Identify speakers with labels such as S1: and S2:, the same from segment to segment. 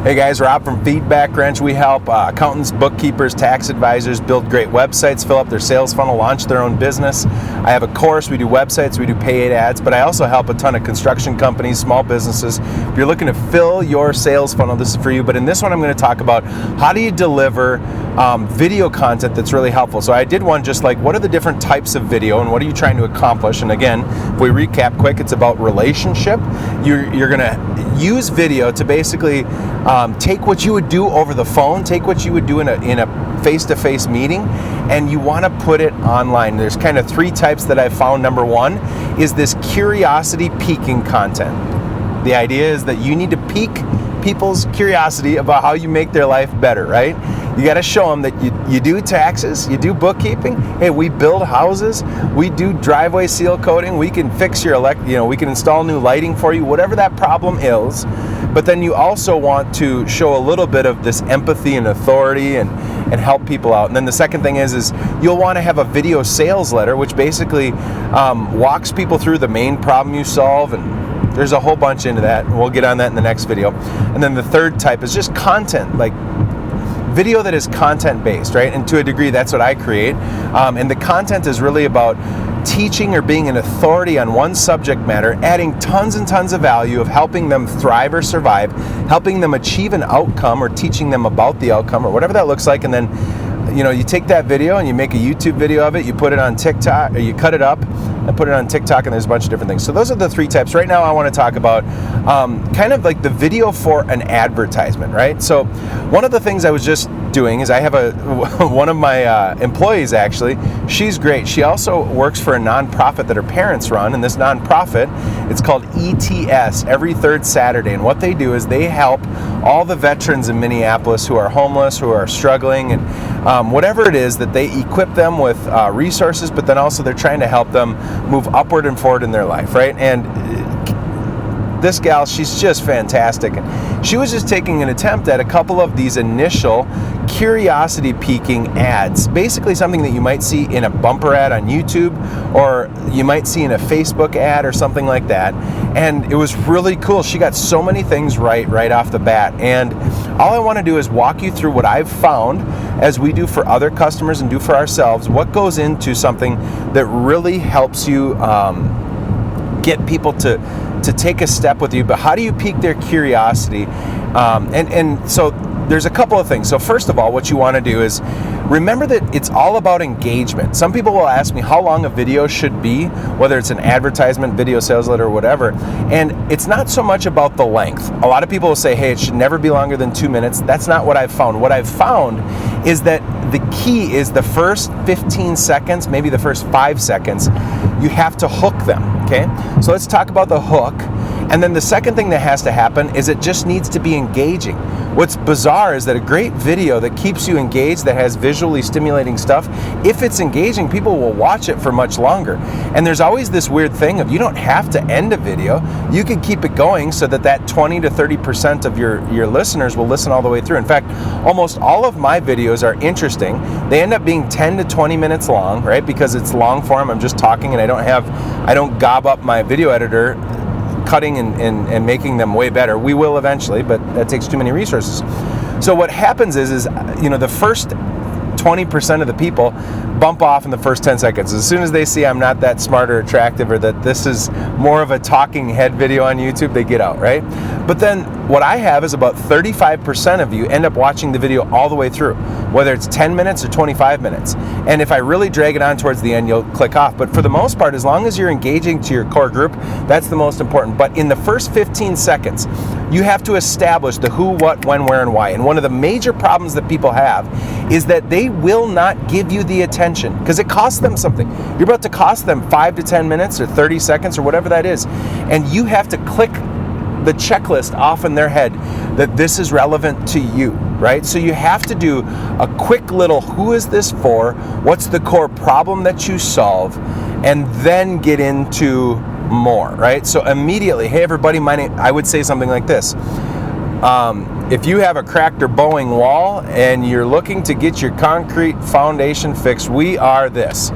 S1: Hey guys, Rob from Feedbackwrench. We help accountants, bookkeepers, tax advisors build great websites, fill up their sales funnel, launch their own business. I have a course. We do websites, we do paid ads, but I also help a ton of construction companies, small businesses. If you're looking to fill your sales funnel, this is for you. But in this one, I'm going to talk about how do you deliver video content that's really helpful. So I did one just like what are the different types of video and what are you trying to accomplish? And again, if we recap quick, it's about relationship. You're going to use video to basically take what you would do over the phone, take what you would do in a face-to-face meeting, and you want to put it online. There's kind of three types that I've found. Number one is this curiosity piquing content. The idea is that you need to pique people's curiosity about how you make their life better, right? You got to show them that you do taxes, you do bookkeeping. Hey, we build houses, we do driveway seal coating, we can fix your we can install new lighting for you, whatever that problem is. But then you also want to show a little bit of this empathy and authority and help people out. And then the second thing is you'll want to have a video sales letter, which basically walks people through the main problem you solve, and there's a whole bunch into that, and we'll get on that in the next video. And then the third type is just content, like video that is content-based, right? And to a degree, that's what I create. And the content is really about teaching or being an authority on one subject matter, adding tons and tons of value of helping them thrive or survive, helping them achieve an outcome or teaching them about the outcome or whatever that looks like. And then, you take that video and you make a YouTube video of it, you put it on TikTok, or you cut it up and put it on TikTok, and there's a bunch of different things. So those are the three types. Right now I want to talk about kind of like the video for an advertisement, right? So one of the things I was just doing is I have one of my employees, actually, she's great. She also works for a nonprofit that her parents run, and this nonprofit, it's called ETS, every third Saturday. And what they do is they help all the veterans in Minneapolis who are homeless, who are struggling, and whatever it is, that they equip them with resources, but then also they're trying to help them move upward and forward in their life, right? And this gal, she's just fantastic. And she was just taking an attempt at a couple of these initial curiosity piquing ads, basically something that you might see in a bumper ad on YouTube, or you might see in a Facebook ad or something like that. And it was really cool. She got so many things right off the bat. And all I want to do is walk you through what I've found as we do for other customers and do for ourselves, what goes into something that really helps you get people to take a step with you. But how do you pique their curiosity? And so there's a couple of things. So first of all, what you want to do is remember that it's all about engagement. Some people will ask me how long a video should be, whether it's an advertisement, video sales letter, or whatever. And it's not so much about the length. A lot of people will say, hey, it should never be longer than 2 minutes. That's not what I've found. What I've found is that the key is the first 15 seconds, maybe the first 5 seconds, you have to hook them, okay? So let's talk about the hook. And then the second thing that has to happen is it just needs to be engaging. What's bizarre is that a great video that keeps you engaged, that has visually stimulating stuff, if it's engaging, people will watch it for much longer. And there's always this weird thing of you don't have to end a video. You can keep it going so that 20 to 30% of your listeners will listen all the way through. In fact, almost all of my videos are interesting. They end up being 10 to 20 minutes long, right? Because it's long form. I'm just talking and I don't gob up my video editor cutting and making them way better. We will eventually, but that takes too many resources. So what happens is the first 20% of the people bump off in the first 10 seconds. As soon as they see I'm not that smart or attractive, or that this is more of a talking head video on YouTube, they get out, right? But then what I have is about 35% of you end up watching the video all the way through, whether it's 10 minutes or 25 minutes. And if I really drag it on towards the end, you'll click off. But for the most part, as long as you're engaging to your core group, that's the most important. But in the first 15 seconds, you have to establish the who, what, when, where, and why. And one of the major problems that people have is that they will not give you the attention because it costs them something. You're about to cost them 5 to 10 minutes or 30 seconds or whatever that is. And you have to click the checklist off in their head that this is relevant to you, right? So you have to do a quick little who is this for, what's the core problem that you solve, and then get into more, right? So immediately, hey everybody, I would say something like this. If you have a cracked or bowing wall and you're looking to get your concrete foundation fixed, we are this.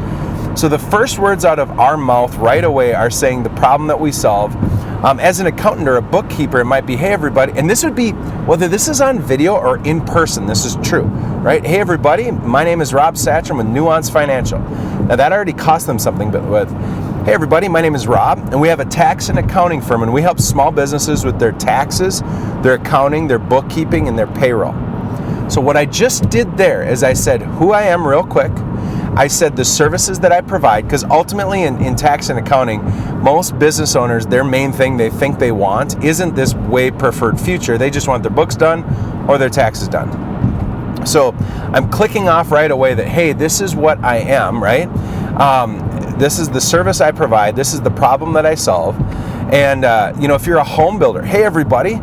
S1: So the first words out of our mouth right away are saying the problem that we solve. As an accountant or a bookkeeper, it might be, hey everybody, and this would be, whether this is on video or in person, this is true, right? Hey everybody, my name is Rob Satcham with Nuance Financial. Now that already cost them something, but with, hey everybody, my name is Rob, and we have a tax and accounting firm, and we help small businesses with their taxes, their accounting, their bookkeeping, and their payroll. So what I just did there is I said who I am real quick. I said the services that I provide, because ultimately in tax and accounting, most business owners, their main thing they think they want isn't this way preferred future. They just want their books done or their taxes done. So I'm clicking off right away that, hey, this is what I am, right? This is the service I provide. This is the problem that I solve. And, if you're a home builder, hey, everybody,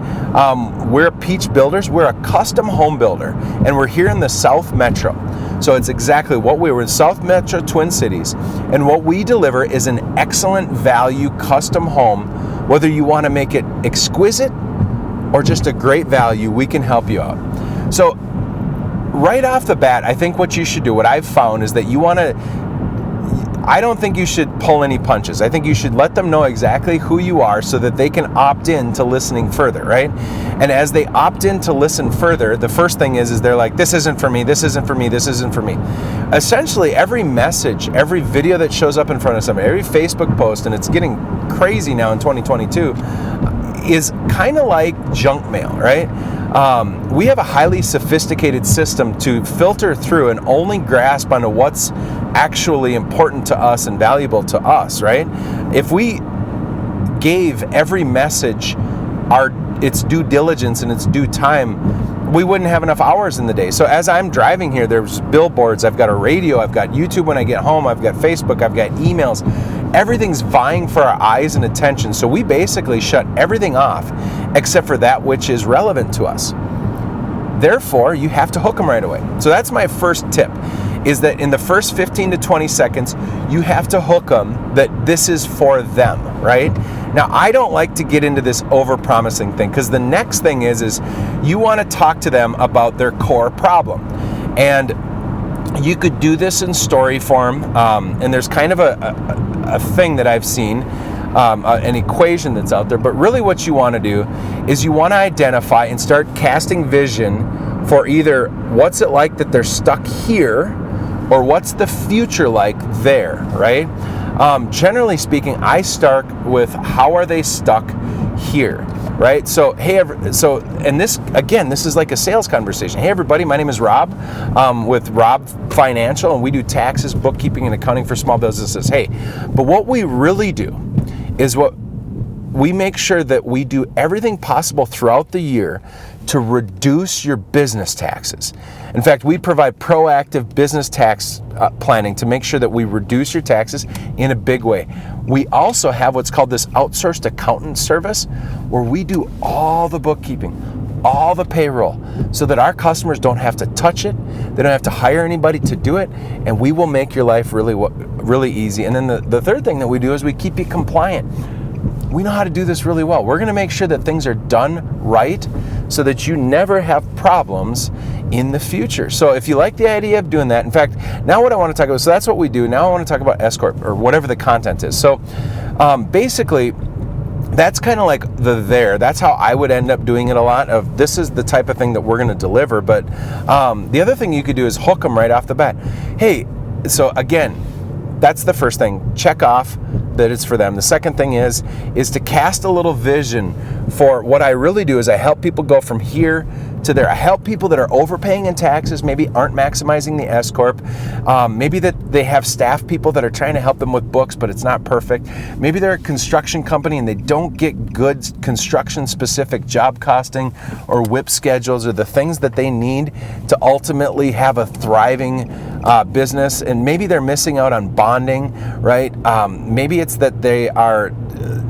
S1: we're Peach Builders. We're a custom home builder, and we're here in the South Metro. So it's exactly what we were in South Metro Twin Cities. And what we deliver is an excellent value custom home. Whether you want to make it exquisite or just a great value, we can help you out. So right off the bat, I think what you should do, what I've found is that I don't think you should pull any punches. I think you should let them know exactly who you are so that they can opt in to listening further, right? And as they opt in to listen further, the first thing is they're like, this isn't for me, this isn't for me, this isn't for me. Essentially, every message, every video that shows up in front of somebody, every Facebook post, and it's getting crazy now in 2022, is kind of like junk mail, right? We have a highly sophisticated system to filter through and only grasp onto what's actually important to us and valuable to us, right? If we gave every message its due diligence and its due time, we wouldn't have enough hours in the day. So as I'm driving here, there's billboards, I've got a radio, I've got YouTube when I get home, I've got Facebook, I've got emails. Everything's vying for our eyes and attention. So we basically shut everything off except for that which is relevant to us. Therefore, you have to hook them right away. So that's my first tip, is that in the first 15 to 20 seconds, you have to hook them that this is for them, right? Now, I don't like to get into this over-promising thing, because the next thing is you want to talk to them about their core problem. And you could do this in story form, and there's kind of a thing that I've seen, an equation that's out there, but really what you want to do is you want to identify and start casting vision for either what's it like that they're stuck here or what's the future like there, right? Generally speaking, I start with how are they stuck here, right? So, and this, again, this is like a sales conversation. Hey everybody, my name is Rob with Rob Financial, and we do taxes, bookkeeping, and accounting for small businesses. Hey, but what we really do is we make sure that we do everything possible throughout the year to reduce your business taxes. In fact, we provide proactive business tax planning to make sure that we reduce your taxes in a big way. We also have what's called this outsourced accountant service, where we do all the bookkeeping, all the payroll, so that our customers don't have to touch it, they don't have to hire anybody to do it, and we will make your life really easy. And then the third thing that we do is we keep you compliant. We know how to do this really well. We're going to make sure that things are done right so that you never have problems in the future. So if you like the idea of doing that, in fact, now what I want to talk about, so that's what we do. Now I want to talk about S Corp, or whatever the content is. So basically, that's kind of like that's how I would end up doing it a lot, of this is the type of thing that we're going to deliver. But the other thing you could do is hook them right off the bat. Hey, so again, that's the first thing. Check off that it's for them. The second thing is to cast a little vision for what I really do is I help people go from here to there. I help people that are overpaying in taxes, maybe aren't maximizing the S Corp, maybe that they have staff people that are trying to help them with books, but it's not perfect. Maybe they're a construction company and they don't get good construction-specific job costing or WIP schedules, or the things that they need to ultimately have a thriving business, and maybe they're missing out on bonding, right? Maybe it's that they are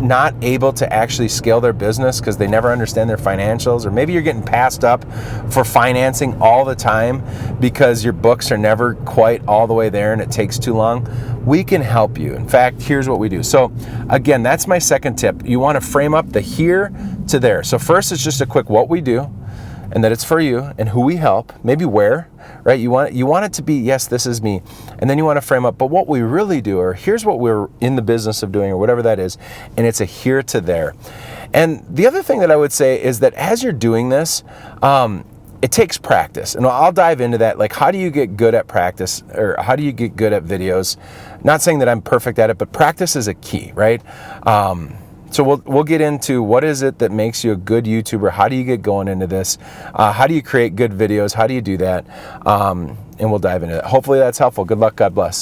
S1: not able to actually scale their business because they never understand their financials, or maybe you're getting passed up for financing all the time because your books are never quite all the way there and it takes too long. We can help you. In fact, here's what we do. So again, that's my second tip. You want to frame up the here to there. So first, it's just a quick what we do. and that it's for you and who we help, maybe where, right? You want it to be, yes, this is me. And then you want to frame up, but what we really do, or here's what we're in the business of doing, or whatever that is, and it's a here to there. And the other thing that I would say is that as you're doing this, it takes practice. And I'll dive into that. Like, how do you get good at practice, or how do you get good at videos? Not saying that I'm perfect at it, but practice is a key, right? So we'll get into what is it that makes you a good YouTuber? How do you get going into this? How do you create good videos? How do you do that? And we'll dive into that. Hopefully that's helpful. Good luck. God bless.